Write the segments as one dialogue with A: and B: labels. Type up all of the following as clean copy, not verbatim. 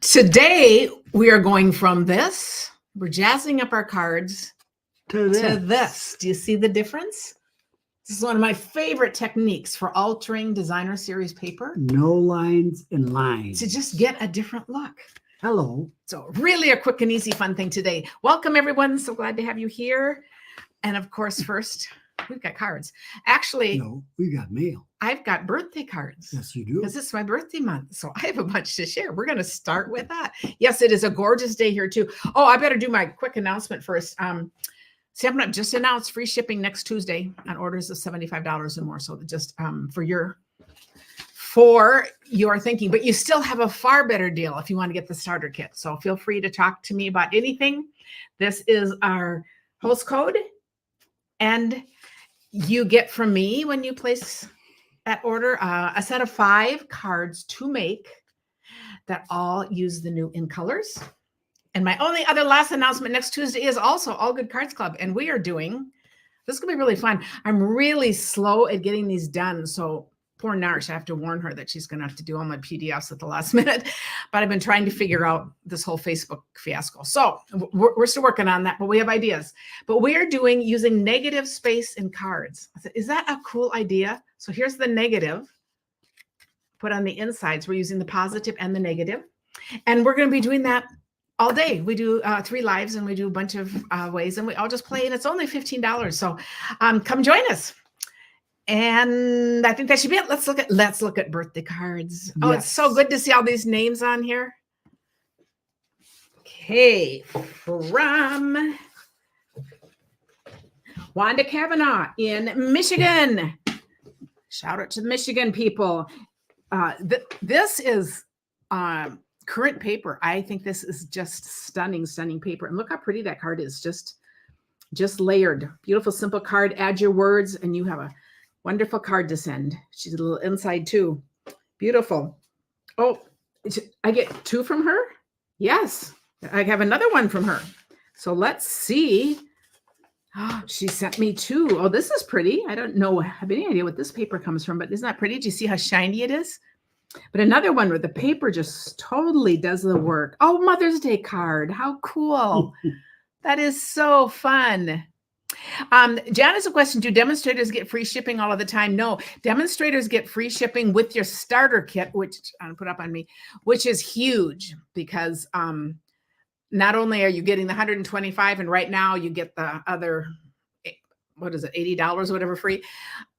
A: Today, we are going from this, we're jazzing up our cards
B: to
A: this. Do you see the difference? This is one of my favorite techniques for altering designer series paper.
B: No lines and lines.
A: To just get a different look.
B: Hello.
A: So really a quick and easy fun thing today. Welcome everyone. So glad to have you here. And of course, first, we've got cards. Actually,
B: no, we got mail.
A: I've got birthday cards.
B: Yes, you do.
A: Because it's my birthday month. So I have a bunch to share. We're going to start with that. Yes, it is a gorgeous day here too. Oh, I better do my quick announcement first. I've just announced free shipping next Tuesday on orders of $75 or more. So just for your thinking, but you still have a far better deal if you want to get the starter kit. So feel free to talk to me about anything. This is our host code. And you get from me when you place that order, a set of 5 cards to make that all use the new in colors. And my only other last announcement next Tuesday is also All Good Cards Club. And we are doing, this is going to be really fun. I'm really slow at getting these done. So poor Narsh, I have to warn her that she's going to have to do all my PDFs at the last minute. But I've been trying to figure out this whole Facebook fiasco. So we're still working on that, but we have ideas. But we are using negative space in cards. I said, is that a cool idea? So here's the negative. Put on the insides. We're using the positive and the negative. And we're going to be doing that all day. We do 3 lives and we do a bunch of ways and we all just play and it's only $15. So come join us. And I think that should be it. Let's look at birthday cards. Oh, yes. It's so good to see all these names on here. Okay, from Wanda Kavanaugh in Michigan. Shout out to the Michigan people. This is current paper. I think this is just stunning paper. And look how pretty that card is. Just layered. Beautiful, simple card. Add your words and you have a wonderful card to send. She's a little inside too. Beautiful. Oh, I get 2 from her? Yes. I have another one from her. So let's see. Oh, she sent me 2. Oh, this is pretty. I don't know. I have any idea what this paper comes from, but isn't that pretty? Do you see how shiny it is? But another one where the paper just totally does the work. Oh, Mother's Day card. How cool. That is so fun. Jan has a question. Do demonstrators get free shipping all of the time? No, demonstrators get free shipping with your starter kit, which I'll put up on me, which is huge because not only are you getting the $125 and right now you get the other, what is it, $80 or whatever free,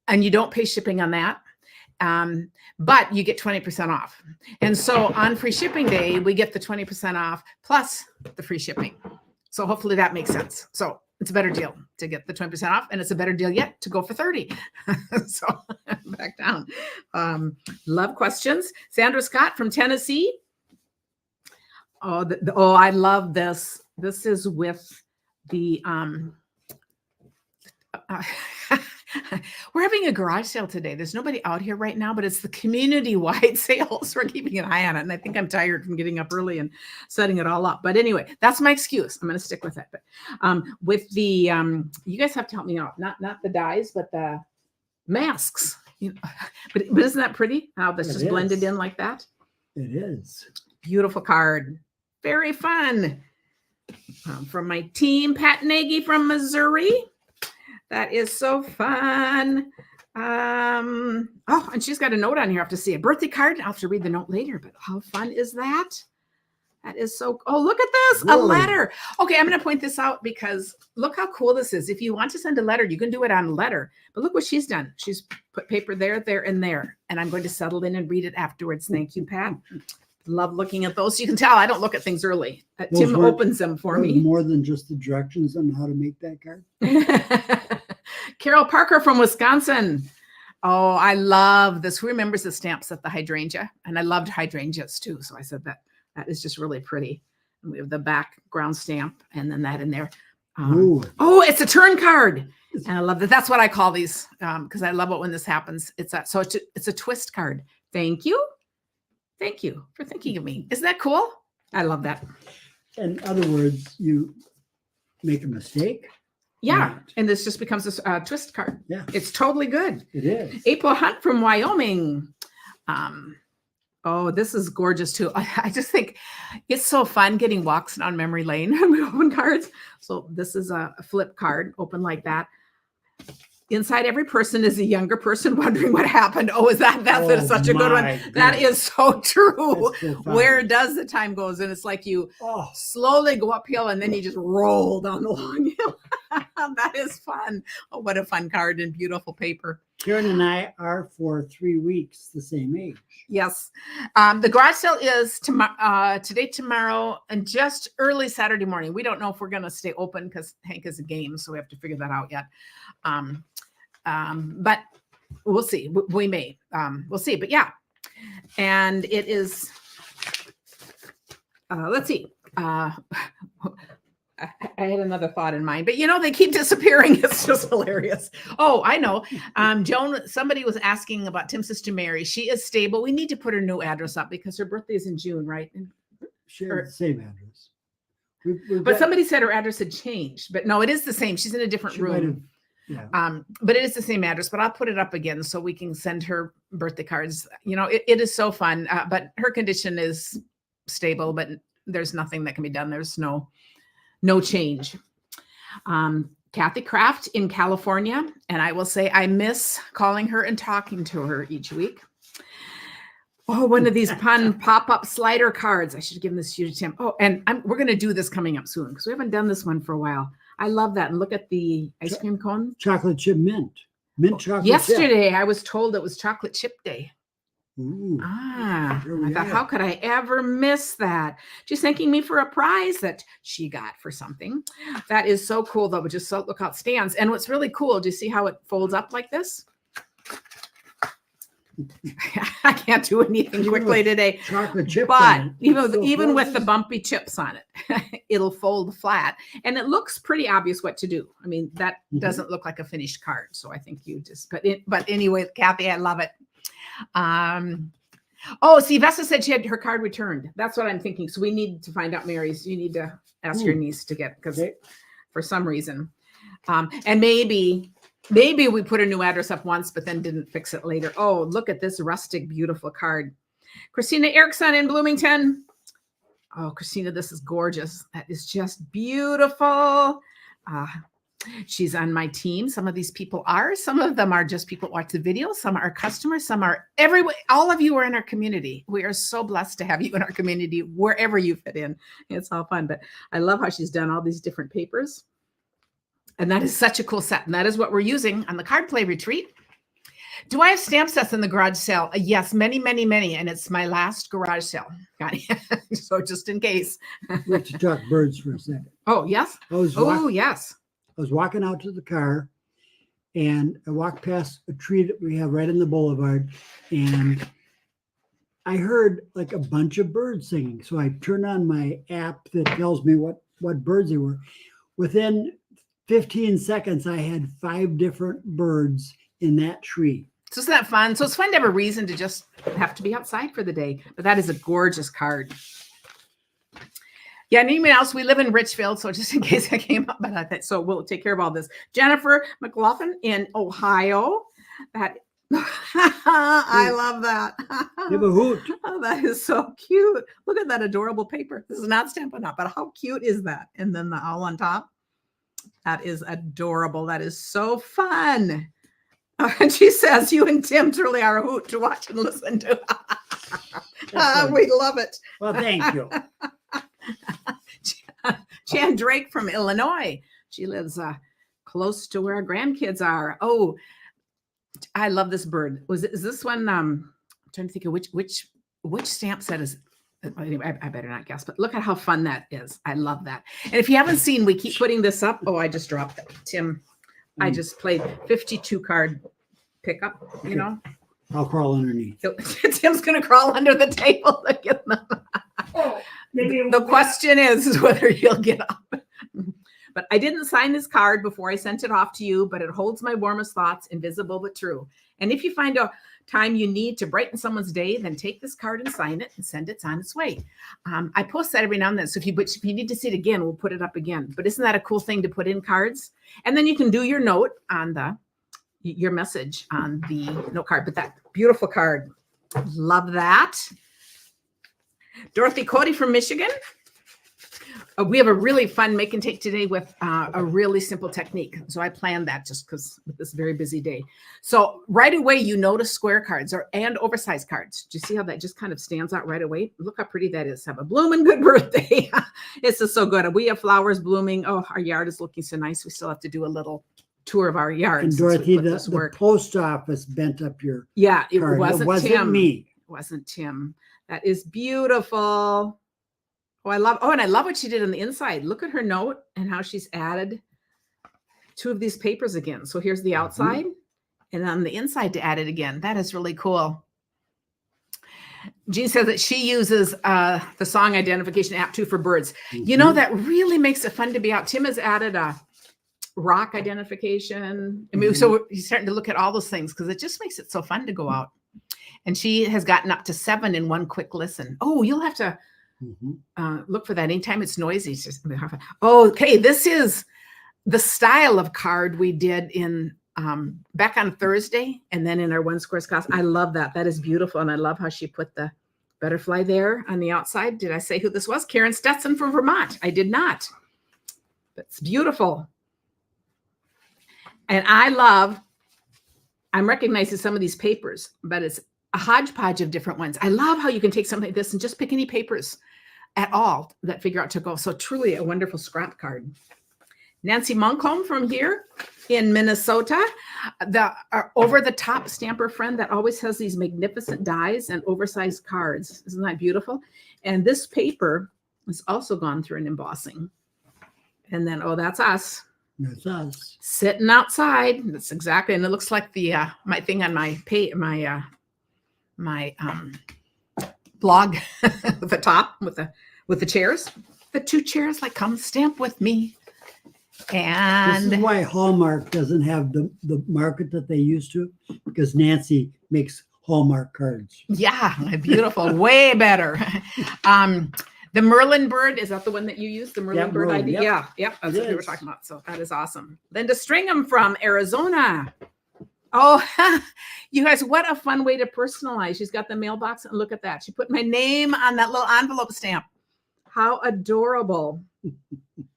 A: and you don't pay shipping on that. But you get 20% off. And so on free shipping day, we get the 20% off plus the free shipping. So hopefully that makes sense. So it's a better deal to get the 20% off, and it's a better deal yet to go for 30. So back down. Love questions. Sandra Scott from Tennessee. Oh, I love this. This is with the we're having a garage sale today. There's nobody out here right now, but it's the community-wide sales. We're keeping an eye on it. And I think I'm tired from getting up early and setting it all up. But anyway, that's my excuse. I'm going to stick with it. But with the, you guys have to help me out. Not the dies, but the masks. You know, but isn't that pretty? How this just blended in like that?
B: It is. Beautiful
A: Card. Very fun. From my team, Pat Nagy from Missouri. That is so fun. Oh, and she's got a note on here. I have to see a birthday card. I'll have to read the note later, but how fun is that? That is so, oh, look at this, a letter. Okay, I'm going to point this out because look how cool this is. If you want to send a letter, you can do it on letter, but look what she's done. She's put paper there, there, and there, and I'm going to settle in and read it afterwards. Thank you, Pat. Love looking at those. You can tell I don't look at things early. Tim opens them for me.
B: More than just the directions on how to make that card.
A: Carol Parker from Wisconsin. Oh, I love this. Who remembers the stamps at the hydrangea? And I loved hydrangeas too. So I said that is just really pretty. And we have the background stamp and then that in there. Oh, it's a turn card. And I love that. That's what I call these because I love it when this happens. It's a twist card. Thank you. Thank you for thinking of me. Isn't that cool? I love that.
B: In other words, you make a mistake.
A: Yeah. And this just becomes a twist card.
B: Yeah.
A: It's totally good.
B: It is.
A: April Hunt from Wyoming. Oh, this is gorgeous too. I just think it's so fun getting walks down memory lane when we open cards. So this is a flip card, open like that. Inside every person is a younger person wondering what happened. Oh, that's such a good one.
B: my
A: That
B: goodness.
A: is so true.
B: That's so fun.
A: Where does the time goes? And it's like you
B: Oh,
A: slowly go uphill and then you just roll down the long hill. That is fun. Oh, what a fun card and beautiful paper.
B: Karen and I are for 3 weeks the same age.
A: Yes. The garage sale is today, tomorrow, and just early Saturday morning. We don't know if we're going to stay open because Hank is a game, so we have to figure that out yet. But we'll see. We may. We'll see. But yeah. And it is, let's see. I had another thought in mind, but they keep disappearing. It's just hilarious. Oh, I know. Joan, somebody was asking about Tim's sister Mary. She is stable. We need to put her new address up because her birthday is in June, right?
B: She has the same address.
A: But somebody said her address had changed, but no, it is the same. She's in a different room.
B: Yeah.
A: But it is the same address, but I'll put it up again so we can send her birthday cards. It is so fun, but her condition is stable, but there's nothing that can be done. There's no change. Kathy Kraft in California. And I will say, I miss calling her and talking to her each week. Oh, one of these fun pop-up slider cards. I should have given this to you, Tim. Oh, and we're going to do this coming up soon because we haven't done this one for a while. I love that. And look at the ice cream cone.
B: Chocolate chip mint. Mint chocolate
A: Yesterday,
B: chip.
A: I was told it was chocolate chip day.
B: Ooh,
A: I thought, how could I ever miss that? She's thanking me for a prize that she got for something. That is so cool, though. But just look how it stands. And what's really cool, do you see how it folds up like this? I can't do anything quickly today.
B: Chocolate chip.
A: But even with the bumpy chips on it, it'll fold flat. And it looks pretty obvious what to do. I mean, that doesn't look like a finished card. So I think you just, but anyway, Kathy, I love it. See, Vesta said she had her card returned. That's what I'm thinking. So we need to find out Mary's. You need to ask your niece to get, because for some reason, and maybe we put a new address up once, but then didn't fix it later. Oh, look at this rustic, beautiful card. Christina Erickson in Bloomington. Oh, Christina, this is gorgeous. That is just beautiful. She's on my team. Some of these people are. Some of them are just people who watch the video. Some are customers. Some are everywhere. All of you are in our community. We are so blessed to have you in our community, wherever you fit in. It's all fun. But I love how she's done all these different papers. And that is such a cool set. And that is what we're using on the card play retreat. Do I have stamp sets in the garage sale? Yes, many, many, many. And it's my last garage sale. So just in case.
B: We have to talk birds for a second.
A: Oh, yes. Yes.
B: I was walking out to the car and I walked past a tree that we have right in the boulevard, and I heard like a bunch of birds singing. So I turned on my app that tells me what birds they were. Within 15 seconds, I had 5 different birds in that tree.
A: So isn't that fun? So it's fun to have a reason to just have to be outside for the day. But that is a gorgeous card. Yeah, and anyone else? We live in Richfield, so just in case I came up, but I thought, so we'll take care of all this. Jennifer McLaughlin in Ohio. That I love that.
B: Give a hoot.
A: Oh, that is so cute. Look at that adorable paper. This is not Stampin' Up, but how cute is that? And then the owl on top. That is adorable. That is so fun. And she says, you and Tim truly are a hoot to watch and listen to. We love it.
B: Well, thank you.
A: Jan Drake from Illinois. She lives close to where our grandkids are. Oh, I love this bird. Is this one? I'm trying to think of which stamp set is. Anyway, I better not guess, but look at how fun that is. I love that. And if you haven't seen, we keep putting this up. Oh, I just dropped it. Tim, I just played 52 card pickup, you know.
B: I'll crawl underneath.
A: Tim's going to crawl under the table to get them. The question is whether he'll get up. But I didn't sign this card before I sent it off to you, but it holds my warmest thoughts, invisible but true. And if you find a time you need to brighten someone's day, then take this card and sign it and send it on its way. I post that every now and then. So if you need to see it again, we'll put it up again. But isn't that a cool thing to put in cards? And then you can do your note on your message on the note card. But that beautiful card, love that. Dorothy Cody from Michigan. We have a really fun make and take today with a really simple technique. So I planned that just because with this very busy day. So right away, you notice square cards and oversized cards. Do you see how that just kind of stands out right away? Look how pretty that is. Have a blooming good birthday. It's just so good. We have flowers blooming. Oh, our yard is looking so nice. We still have to do a little tour of our yard.
B: And Dorothy, the post office bent up your
A: it
B: card.
A: wasn't Tim.
B: Me.
A: It wasn't Tim. That is beautiful. Oh, and I love what she did on the inside. Look at her note and how she's added 2 of these papers again. So here's the outside and on the inside to add it again. That is really cool. Jean says that she uses the song identification app too for birds. You know, that really makes it fun to be out. Tim has added a rock identification. I mean, so he's starting to look at all those things because it just makes it so fun to go out. And she has gotten up to 7 in one quick listen. Oh, you'll have to look for that anytime it's noisy. It's just okay. This is the style of card we did in back on Thursday, and then in our One Squares class. I love that. That is beautiful, and I love how she put the butterfly there on the outside. Did I say who this was? Karen Stetson from Vermont. I did not. That's beautiful, and I'm recognizing some of these papers, but it's a hodgepodge of different ones. I love how you can take something like this and just pick any papers at all that figure out to go. So truly a wonderful scrap card. Nancy Monkholm from here in Minnesota, the over the top stamper friend that always has these magnificent dies and oversized cards. Isn't that beautiful? And this paper has also gone through an embossing. And then, that's us.
B: That's us.
A: Sitting outside. That's exactly. And it looks like the my thing on my blog with the top with the chairs, the 2 chairs, like come stamp with me. And
B: this is why Hallmark doesn't have the market that they used to, because Nancy makes Hallmark cards.
A: Yeah, beautiful, way better. The Merlin bird, is that the one that you use? The Merlin bird idea? Yeah, that's what we were talking about. So that is awesome. Linda Stringham from Arizona. Oh, you guys, what a fun way to personalize. She's got the mailbox, and look at that. She put my name on that little envelope stamp. How adorable.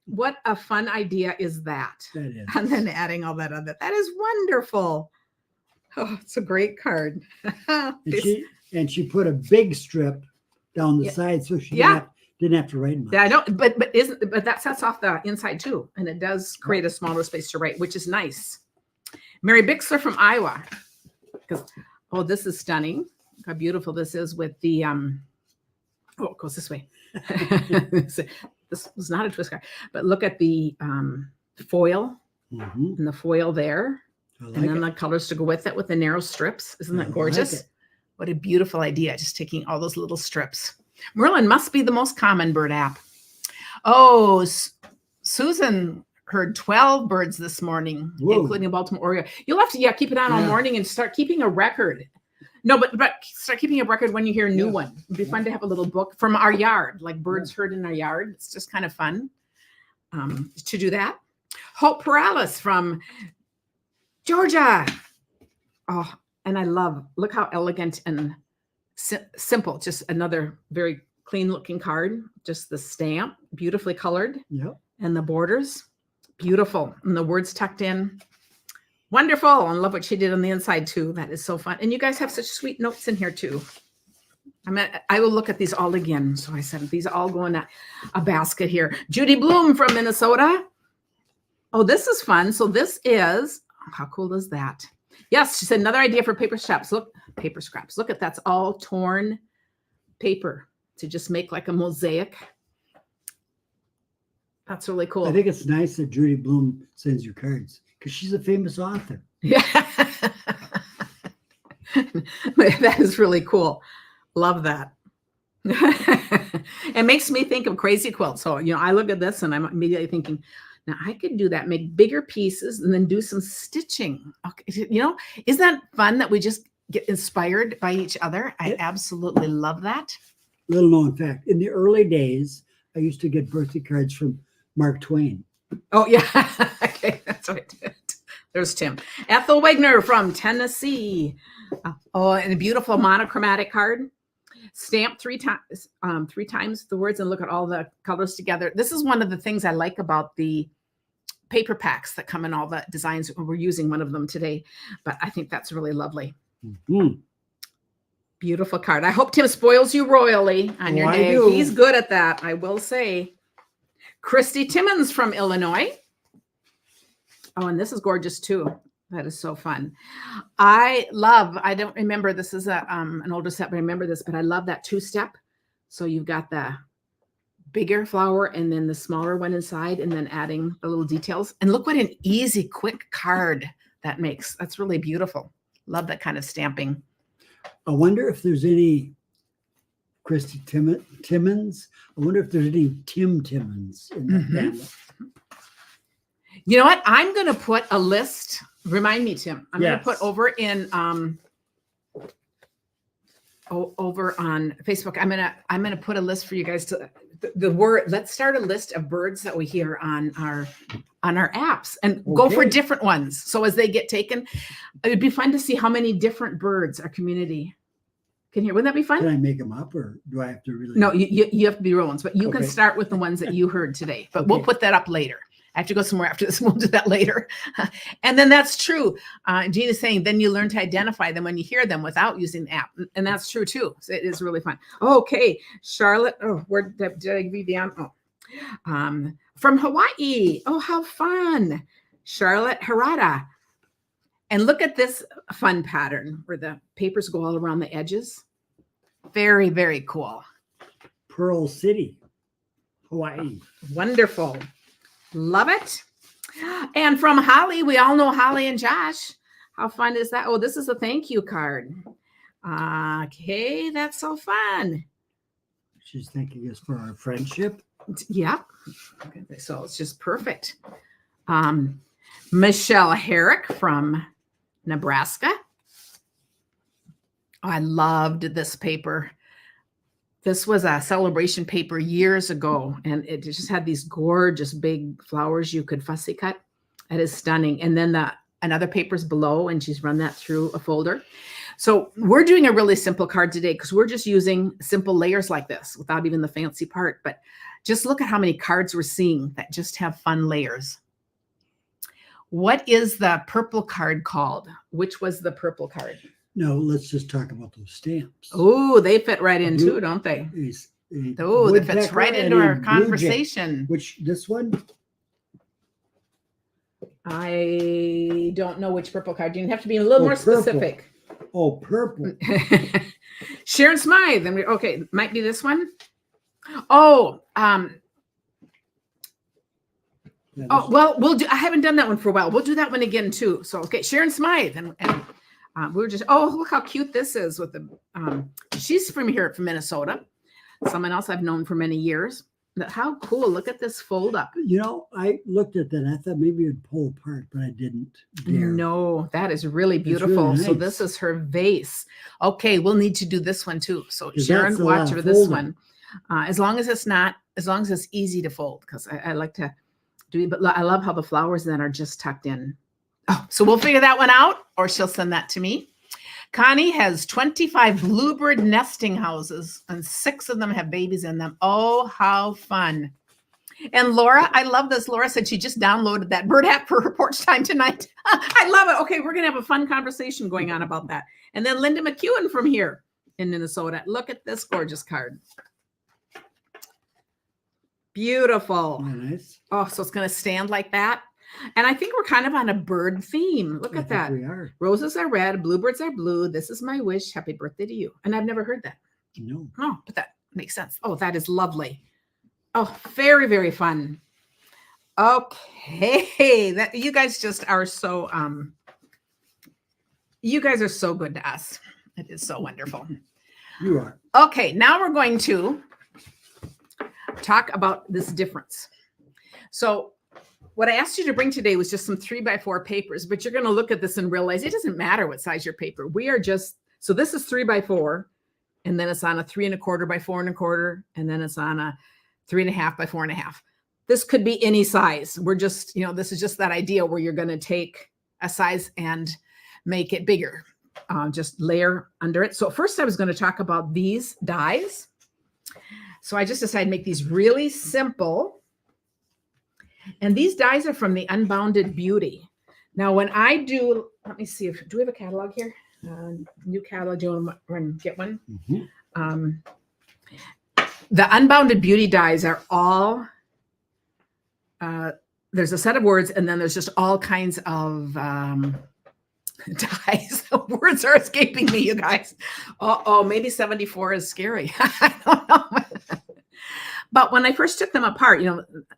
A: What a fun idea is that?
B: That is.
A: And then adding all that other. That is wonderful. Oh, it's a great card.
B: and she put a big strip down the side so she didn't have to write much.
A: Yeah, I don't, but that sets off the inside too. And it does create a smaller space to write, which is nice. Mary Bixler from Iowa. This is stunning. Look how beautiful this is with the it goes this way. This was not a twist card, but look at the foil and the foil there. And then the colors to go with it with the narrow strips. Isn't that gorgeous? Like what a beautiful idea. Just taking all those little strips. Merlin must be the most common bird app. Oh, Susan heard 12 birds this morning, including a Baltimore Oriole. You'll have to keep it on all morning and start keeping a record. No, but start keeping a record when you hear a new one. It'd be fun to have a little book from our yard, like birds heard in our yard. It's just kind of fun to do that. Hope Perales from Georgia. Oh, and I look how elegant and simple. Just another very clean looking card. Just the stamp, beautifully colored.
B: Yep.
A: And the borders, beautiful. And the words tucked in. Wonderful. I love what she did on the inside too. That is so fun. And you guys have such sweet notes in here too. I will look at these all again. So I said, these all go in a basket here. Judy Bloom from Minnesota. Oh, this is fun. So this is, how cool is that? Yes, she said another idea for paper scraps. Look, paper scraps. Look at that's all torn paper to just make like a mosaic. That's really cool.
B: I think it's nice that Judy Bloom sends you cards because she's a famous author.
A: Yeah. That is really cool. Love that. It makes me think of Crazy Quilt. So, I look at this and I'm immediately thinking, now I could do that, make bigger pieces and then do some stitching. Okay. Isn't that fun that we just get inspired by each other? I absolutely love that.
B: Little known fact, in the early days, I used to get birthday cards from Mark Twain.
A: Oh, yeah. Okay, that's what I did. There's Tim. Ethel Wegner from Tennessee. Oh, and a beautiful monochromatic card. Stamp three times the words and look at all the colors together. This is one of the things I like about the paper packs that come in all the designs. We're using one of them today, but I think that's really lovely.
B: Mm-hmm.
A: Beautiful card. I hope Tim spoils you royally on your day. He's good at that, I will say. Christy Timmons from Illinois. Oh, and this is gorgeous too. That is so fun. I don't remember, this is an older set, but I remember this, but I love that 2-step. So you've got the bigger flower and then the smaller one inside and then adding the little details. And look what an easy, quick card that makes. That's really beautiful. Love that kind of stamping.
B: I wonder if there's any Christy Timmons. I wonder if there's any Tim Timmons in that family.
A: You know what? I'm going to put a list. Remind me, Tim. I'm going to put over in over on Facebook. I'm gonna put a list for you guys to the word. Let's start a list of birds that we hear on our apps and go for different ones. So as they get taken, it would be fun to see how many different birds our community can hear. Wouldn't that be fun?
B: Can I make them up, or do I have to really?
A: No, you have to be real ones, but you can start with the ones that you heard today. But we'll put that up later. I have to go somewhere after this. We'll do that later. And then that's true. Gina's saying, then you learn to identify them when you hear them without using the app. And that's true too. So it is really fun. Okay. Charlotte. Oh, where did I read down? Oh, from Hawaii. Oh, how fun. Charlotte Harada. And look at this fun pattern where the papers go all around the edges. Very, very cool.
B: Pearl City, Hawaii.
A: Wonderful. Love it. And from Holly, we all know Holly and Josh. How fun is that? Oh, this is a thank you card. Okay, that's so fun.
B: She's thanking us for our friendship.
A: Yeah. Okay, so it's just perfect. Michelle Herrick from Nebraska. Oh, I loved this paper. This was a celebration paper years ago, and it just had these gorgeous big flowers you could fussy cut. It is stunning. And then another paper's below, and she's run that through a folder. So we're doing a really simple card today because we're just using simple layers like this without even the fancy part. But just look at how many cards we're seeing that just have fun layers. What is the purple card called? Which was the purple card?
B: No, let's just talk about those stamps.
A: Oh, they fit right in too, don't they? Oh, that fits right into our conversation.
B: Which, this one?
A: I don't know which purple card. You have to be a little more specific.
B: Oh, purple.
A: Sharon Smythe. Okay, might be this one. Oh, well, we'll do. I haven't done that one for a while. We'll do that one again too. So, okay, Sharon Smythe, and we were just. Oh, look how cute this is with the. She's from Minnesota. Someone else I've known for many years. How cool! Look at this fold up.
B: You know, I looked at that. And I thought maybe it'd pull apart, but I didn't dare.
A: No, that is really beautiful. Really nice. So this is her vase. Okay, we'll need to do this one too. So Sharon, watch for this one. As long as it's easy to fold, because I like to do it. But I love how the flowers then are just tucked in. Oh, so we'll figure that one out, or she'll send that to me. Connie has 25 bluebird nesting houses, and 6 of them have babies in them. Oh, how fun. And Laura, I love this. Laura said she just downloaded that bird app for her porch time tonight. I love it. Okay, we're going to have a fun conversation going on about that. And then Linda McEwen from here in Minnesota. Look at this gorgeous card. Beautiful.
B: Nice.
A: Oh, so it's going to stand like that. And I think we're kind of on a bird theme. Look at that.
B: We are.
A: Roses are red, bluebirds are blue. This is my wish. Happy birthday to you. And I've never heard that.
B: No.
A: Oh, but that makes sense. Oh, that is lovely. Oh, very, very fun. Okay. That you guys just are so you guys are so good to us. It is so wonderful.
B: You are.
A: Okay, now we're going to talk about this difference. So what I asked you to bring today was just some 3x4 papers, but you're going to look at this and realize it doesn't matter what size your paper. We are just, so this is 3x4, and then it's on a 3 1/4 by 4 1/4, and then it's on a 3 1/2 by 4 1/2. This could be any size. We're just, this is just that idea where you're going to take a size and make it bigger. just layer under it. So first I was going to talk about these dies. So I just decided to make these really simple. And these dies are from the Unbounded Beauty. Now, when I do, let me see do we have a catalog here? New catalog, do you want to get one? Mm-hmm. The Unbounded Beauty dies are all, there's a set of words, and then there's just all kinds of dies. Words are escaping me, you guys. Oh, maybe 74 is scary. I don't know. But when I first took them apart,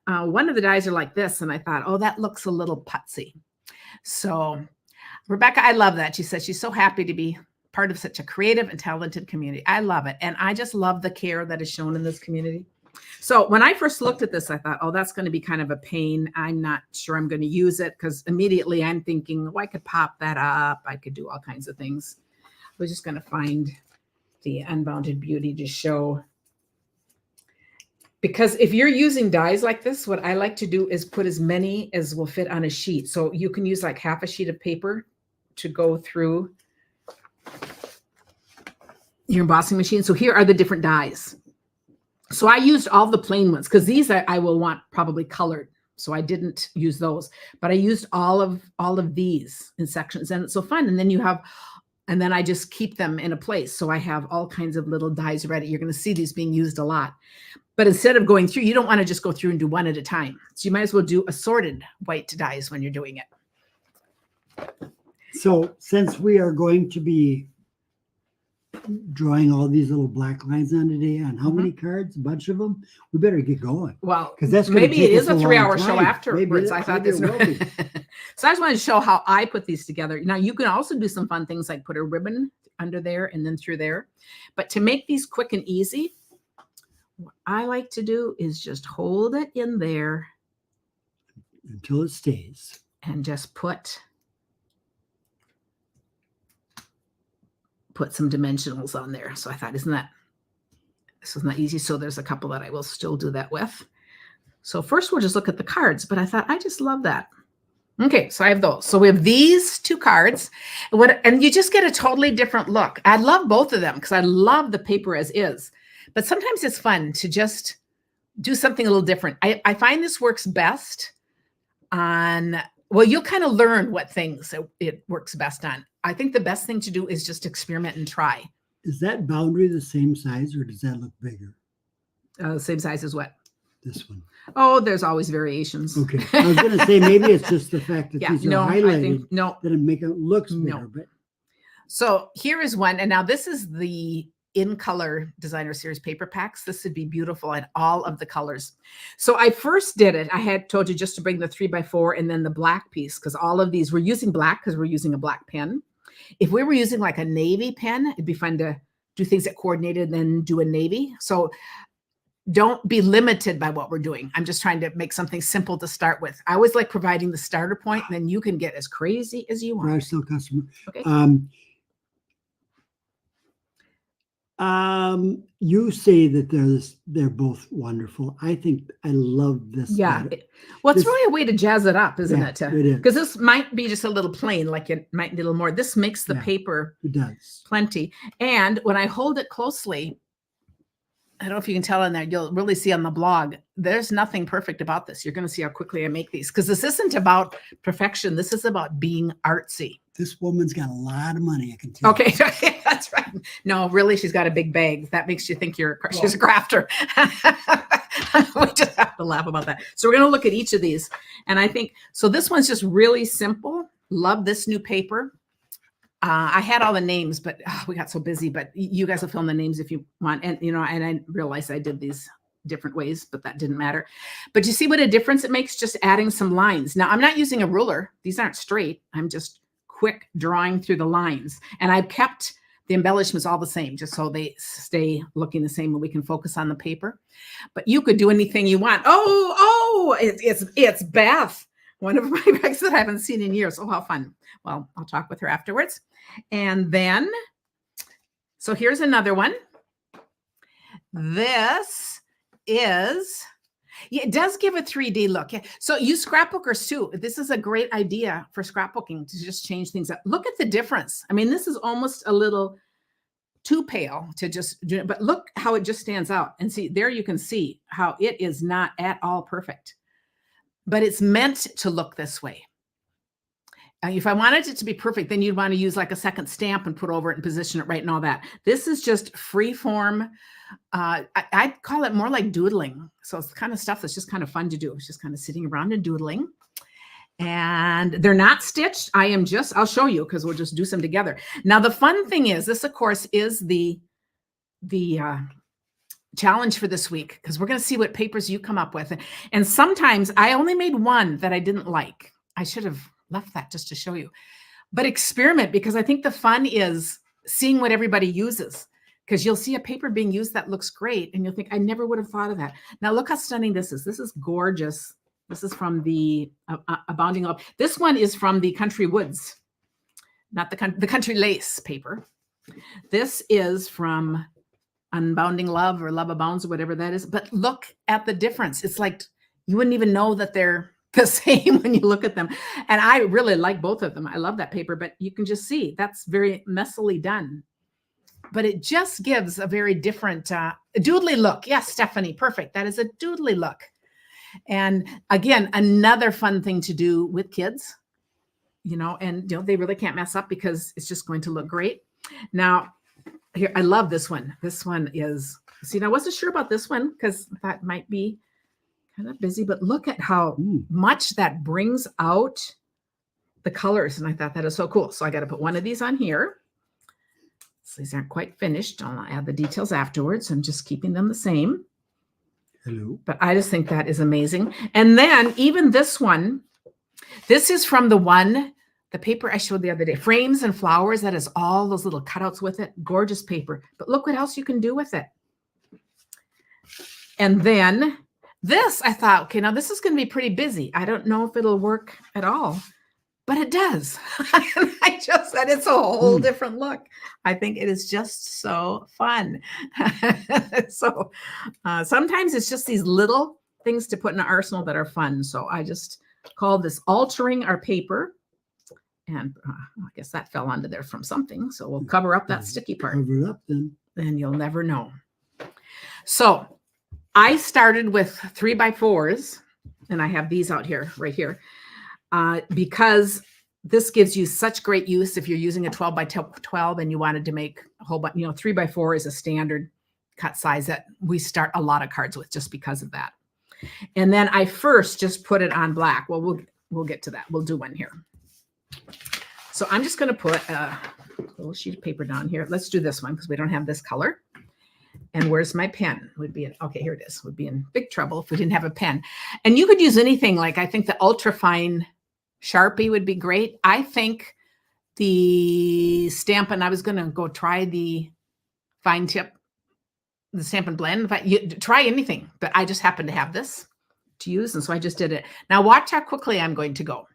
A: one of the dies are like this, and I thought, oh, that looks a little putsy. So Rebecca, I love that. She says she's so happy to be part of such a creative and talented community. I love it. And I just love the care that is shown in this community. So when I first looked at this, I thought, oh, that's going to be kind of a pain. I'm not sure I'm going to use it, because immediately I'm thinking, oh, I could pop that up. I could do all kinds of things. I was just going to find the Unbounded Beauty to show. Because if you're using dies like this, what I like to do is put as many as will fit on a sheet. So you can use like half a sheet of paper to go through your embossing machine. So here are the different dies. So I used all the plain ones, because these I will want probably colored. So I didn't use those, but I used all of these in sections, and it's so fun. And then and then I just keep them in a place. So I have all kinds of little dies ready. You're going to see these being used a lot. But instead of going through, you don't want to just go through and do one at a time. So you might as well do assorted white dies when you're doing it.
B: So since we are going to be drawing all these little black lines on today, on how many cards, a bunch of them, we better get going.
A: Well,
B: because that's
A: maybe it is a 3-hour show
B: time.
A: afterwards. I thought this will be. So I just wanted to show how I put these together. Now you can also do some fun things like put a ribbon under there and then through there. But to make these quick and easy, what I like to do is just hold it in there
B: until it stays,
A: and just put some dimensionals on there. So I thought, this is not easy. So there's a couple that I will still do that with. So first we'll just look at the cards, but I thought, I just love that. Okay, so I have those. So we have these two cards, and you just get a totally different look. I love both of them because I love the paper as is, but sometimes it's fun to just do something a little different. I find this works best on, well, you'll kind of learn what things it works best on. I think the best thing to do is just experiment and try.
B: Is that boundary the same size, or does that look bigger?
A: Same size as what?
B: This one.
A: Oh, there's always variations.
B: Okay. I was going to say, maybe it's just the fact that these are highlighted that it make it look bigger. But
A: so here is one. And now this is the In Color Designer Series paper packs. This would be beautiful in all of the colors. So I first did it. I had told you just to bring the 3x4 and then the black piece, because all of these, we're using black because we're using a black pen. If we were using like a navy pen, it'd be fun to do things that coordinated and then do a navy. So don't be limited by what we're doing. I'm just trying to make something simple to start with. I always like providing the starter point, and then you can get as crazy as you want.
B: Garage sale customer.
A: Okay.
B: You say that they're both wonderful. I think I love this.
A: Yeah. Well, it's really a way to jazz it up, isn't it?
B: It is.
A: Because this might be just a little plain, like it might need a little more. This makes the paper
B: it does
A: plenty. And when I hold it closely, I don't know if you can tell in there, you'll really see on the blog, there's nothing perfect about this. You're going to see how quickly I make these, because this isn't about perfection. This is about being artsy.
B: This woman's got a lot of money, I can tell.
A: Okay, that's right. No, really, she's got a big bag. That makes you think she's a crafter. We just have to laugh about that. So we're going to look at each of these. And I think, so this one's just really simple. Love this new paper. I had all the names, but we got so busy, but you guys will fill in the names if you want. And, and I realized I did these different ways, but that didn't matter. But you see what a difference it makes just adding some lines. Now, I'm not using a ruler. These aren't straight. I'm just quick drawing through the lines. And I've kept the embellishments all the same, just so they stay looking the same and we can focus on the paper. But you could do anything you want. It's Beth, one of my bags that I haven't seen in years. Oh, how fun. Well, I'll talk with her afterwards. And then, so here's another one. This is, Yeah, it does give a 3D look. Yeah. So you scrapbookers too. This is a great idea for scrapbooking to just change things up. Look at the difference. I mean, this is almost a little too pale to just do it, but look how it just stands out. And see, there you can see how it is not at all perfect, but it's meant to look this way. If I wanted it to be perfect, then you'd want to use like a second stamp and put over it and position it right and all that. This is just free form. I'd call it more like doodling. So it's the kind of stuff that's just kind of fun to do. It's just kind of sitting around and doodling. And they're not stitched. I'll show you because we'll just do some together. Now, the fun thing is, this, of course, is the challenge for this week, because we're going to see what papers you come up with. And sometimes I only made one that I didn't like. I should have left that just to show you. But experiment, because I think the fun is seeing what everybody uses. Because you'll see a paper being used that looks great, and you'll think, I never would have thought of that. Now, look how stunning this is. This is gorgeous. This is from the Unbounded Love. This one is from the Country Woods, not the Country Lace paper. This is from Unbounding Love or Love Abounds or whatever that is. But look at the difference. It's like you wouldn't even know that they're the same when you look at them. And I really like both of them. I love that paper, but you can just see that's very messily done. But it just gives a very different doodly look. Yes, Stephanie, perfect. That is a doodly look. And again, another fun thing to do with kids, and they really can't mess up because it's just going to look great. Now, here, I love this one. This one is, I wasn't sure about this one because that might be kind of busy, but look at how much that brings out the colors. And I thought that is so cool. So I got to put one of these on here. So these aren't quite finished. I'll add the details afterwards. I'm just keeping them the same.
B: Hello.
A: But I just think that is amazing. And then even this one, this is from the paper I showed the other day, Frames and Flowers. That is all those little cutouts with it. Gorgeous paper. But look what else you can do with it. And then this, I thought, okay, now this is going to be pretty busy. I don't know if it'll work at all, but it does. I just said it's a whole different look. I think it is just so fun. So sometimes it's just these little things to put in an arsenal that are fun. So I just called this Altering Our Paper. And I guess that fell onto there from something. So we'll cover up that sticky part.
B: Cover it up then.
A: Then you'll never know. So I started with 3x4s, and I have these out here, right here, because this gives you such great use if you're using a 12x12 and you wanted to make a whole bunch. 3x4 is a standard cut size that we start a lot of cards with just because of that. And then I first just put it on black. Well, we'll get to that. We'll do one here. So I'm just going to put a little sheet of paper down here. Let's do this one because we don't have this color. And where's my pen? Okay, here it is. Would be in big trouble if we didn't have a pen. And you could use anything. Like I think the ultra fine Sharpie would be great. I think the Stampin', I was going to go try the fine tip, the Stampin' Blend. You try anything, but I just happen to have this to use. And so I just did it. Now watch how quickly I'm going to go.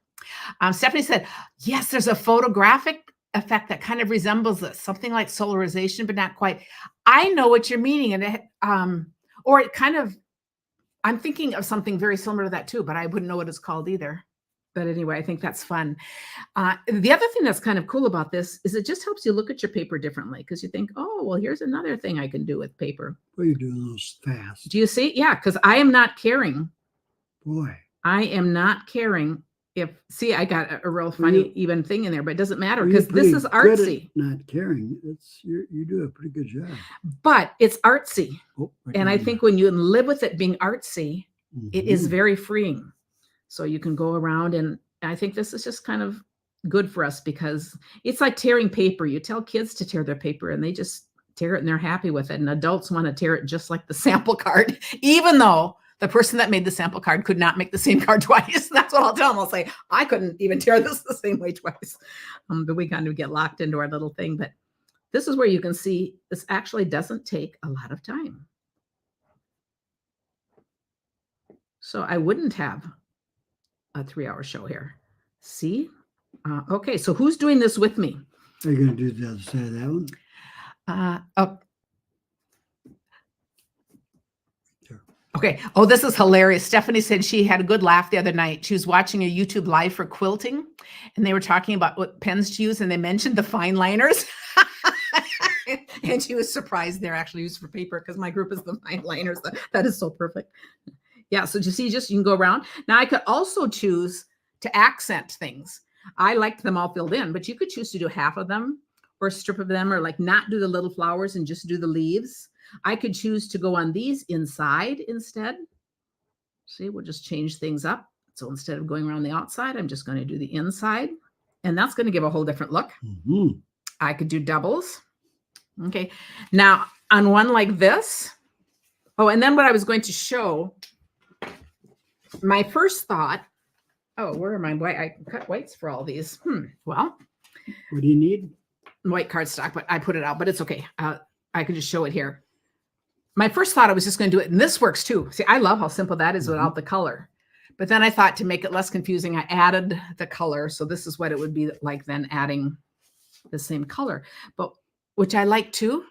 A: Stephanie said, yes, there's a photographic effect that kind of resembles this, something like solarization, but not quite. I know what you're meaning. And or it kind of, I'm thinking of something very similar to that too, but I wouldn't know what it's called either. But anyway, I think that's fun. The other thing that's kind of cool about this is it just helps you look at your paper differently because you think, oh, well, here's another thing I can do with paper.
B: Well, you're doing those fast.
A: Do you see? Yeah, because I am not caring.
B: Boy.
A: I am not caring. I got a real funny even thing in there, but it doesn't matter because this is artsy.
B: Not caring. You do a pretty good job.
A: But it's artsy.
B: Right,
A: and I think when you live with it being artsy, it is very freeing. So you can go around, and I think this is just kind of good for us because it's like tearing paper. You tell kids to tear their paper and they just tear it and they're happy with it. And adults want to tear it just like the sample card, even though the person that made the sample card could not make the same card twice. That's what I'll tell them. I'll say, I couldn't even tear this the same way twice. But we kind of get locked into our little thing. But this is where you can see this actually doesn't take a lot of time. So I wouldn't have a 3-hour show here. See? Okay, so who's doing this with me?
B: Are you going to do the other side of that one?
A: Okay. Oh, this is hilarious. Stephanie said she had a good laugh the other night. She was watching a YouTube live for quilting, and they were talking about what pens to use, and they mentioned the fine liners. And she was surprised they're actually used for paper because my group is the fine liners. That is so perfect. Yeah. So you see, just you can go around. Now I could also choose to accent things. I liked them all filled in, but you could choose to do half of them or a strip of them, or like not do the little flowers and just do the leaves. I could choose to go on these inside instead. See, we'll just change things up. So instead of going around the outside, I'm just going to do the inside, and that's going to give a whole different look.
B: Mm-hmm.
A: I could do doubles. Okay. Now on one like this. Oh, and then what I was going to show, my first thought, oh, where are my white? I cut whites for all these. Well,
B: What do you need?
A: white cardstock, but I put it out, but it's okay. I could just show it here. My first thought, I was just going to do it, and this works too. See, I love how simple that is without the color. But then I thought to make it less confusing, I added the color. So this is what it would be like then adding the same color, but which I like too.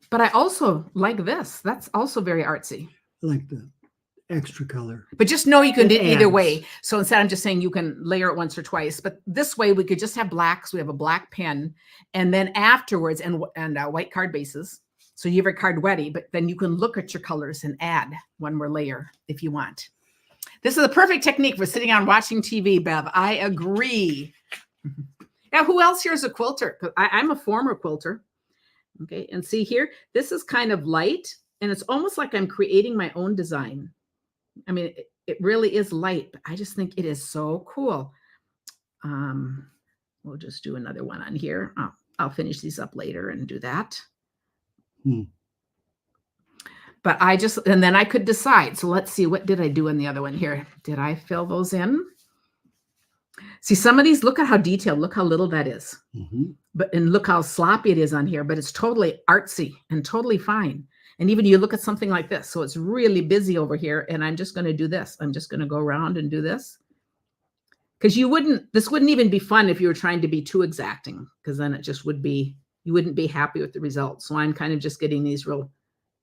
A: But I also like this. That's also very artsy.
B: I like the extra color.
A: But just know you can do it either
B: adds.
A: way. So instead, I'm just saying you can layer it once or twice. But this way, we could just have blacks. We have a black pen, and then afterwards, and white card bases. So you have a card ready, but then you can look at your colors and add one more layer if you want. This is a perfect technique for sitting down watching TV, Bev. I agree. Now, who else here is a quilter? I'm a former quilter. Okay, and see here, this is kind of light, and it's almost like I'm creating my own design. I mean, it really is light, but I just think it is so cool. We'll just do another one on here. I'll finish these up later and do that. But and then I could decide. So let's see, what did I do in the other one here? Did I fill those in? See, some of these, look at how detailed, look how little that is. And look how sloppy it is on here, but it's totally artsy and totally fine. And even you look at something like this. So it's really busy over here, and I'm just going to do this. I'm just going to go around and do this. Because this wouldn't even be fun if you were trying to be too exacting, because then it just would be, you wouldn't be happy with the results. So I'm kind of just getting these real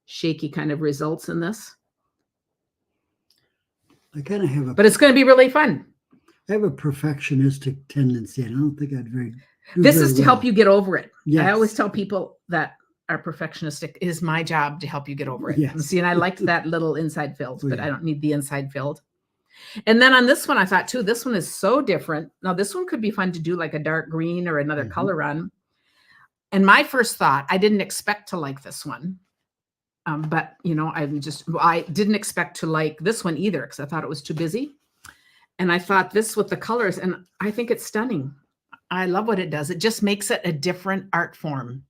A: shaky kind of results in this.
B: I kind of have
A: but it's going to be really fun.
B: I have a perfectionistic tendency. I don't think I'd do
A: this
B: very
A: is to
B: well.
A: help you get over it.
B: Yes.
A: I always tell people that are perfectionistic, it is my job to help you get over it.
B: Yes.
A: And see, and I liked that little inside filled, but
B: Yeah.
A: I don't need the inside filled. And then on this one, I thought too, this one is so different. Now this one could be fun to do like a dark green or another color on. And my first thought, I didn't expect to like this one. But you know, I didn't expect to like this one either, because I thought it was too busy. And I thought this with the colors, and I think it's stunning. I love what it does. It just makes it a different art form.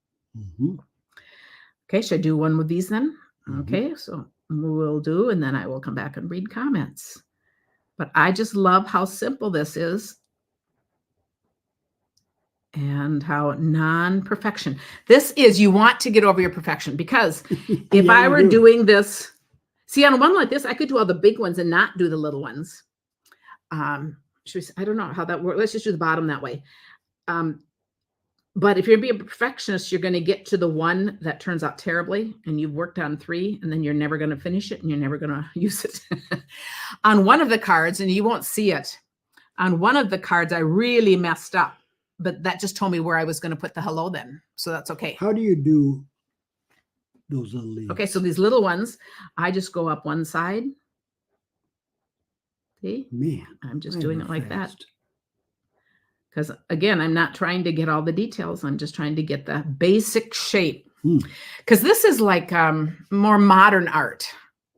A: Okay, should I do one with these then? Okay, so we'll do, and then I will come back and read comments. But I just love how simple this is and how non-perfection. This is, you want to get over your perfection, because if I were doing this, see, on one like this, I could do all the big ones and not do the little ones. I don't know how that works. Let's just do the bottom that way. But if you're going to be a perfectionist, you're going to get to the one that turns out terribly, and you've worked on 3, and then you're never going to finish it, and you're never going to use it. On one of the cards, and you won't see it, on one of the cards, I really messed up, but that just told me where I was going to put the hello then. So that's okay.
B: How do you do those little leaves?
A: Okay, so these little ones, I just go up one side. See?
B: Man,
A: I'm just doing it like that. Because again, I'm not trying to get all the details. I'm just trying to get the basic shape. Because this is like more modern art,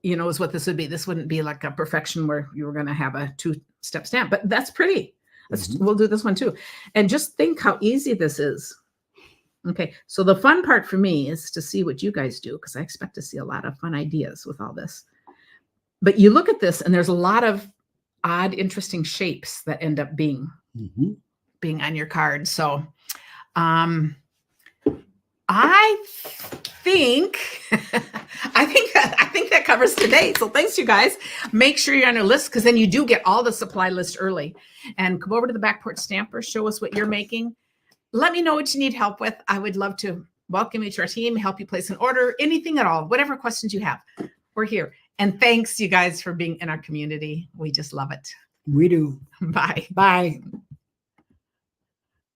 A: you know, is what this would be. This wouldn't be like a perfection where you were going to have a 2-step stamp, but that's pretty. We'll do this one too. And just think how easy this is. Okay, so the fun part for me is to see what you guys do, because I expect to see a lot of fun ideas with all this. But you look at this, and there's a lot of odd, interesting shapes that end up being on your card. So I think that covers today. So thanks, you guys. Make sure you're on your list, because then you do get all the supply list early. And come over to the Back Porch Stamper, show us what you're making. Let me know what you need help with. I would love to welcome you to our team, help you place an order, anything at all, whatever questions you have. We're here. And thanks you guys for being in our community. We just love it.
B: We do.
A: Bye.
B: Bye.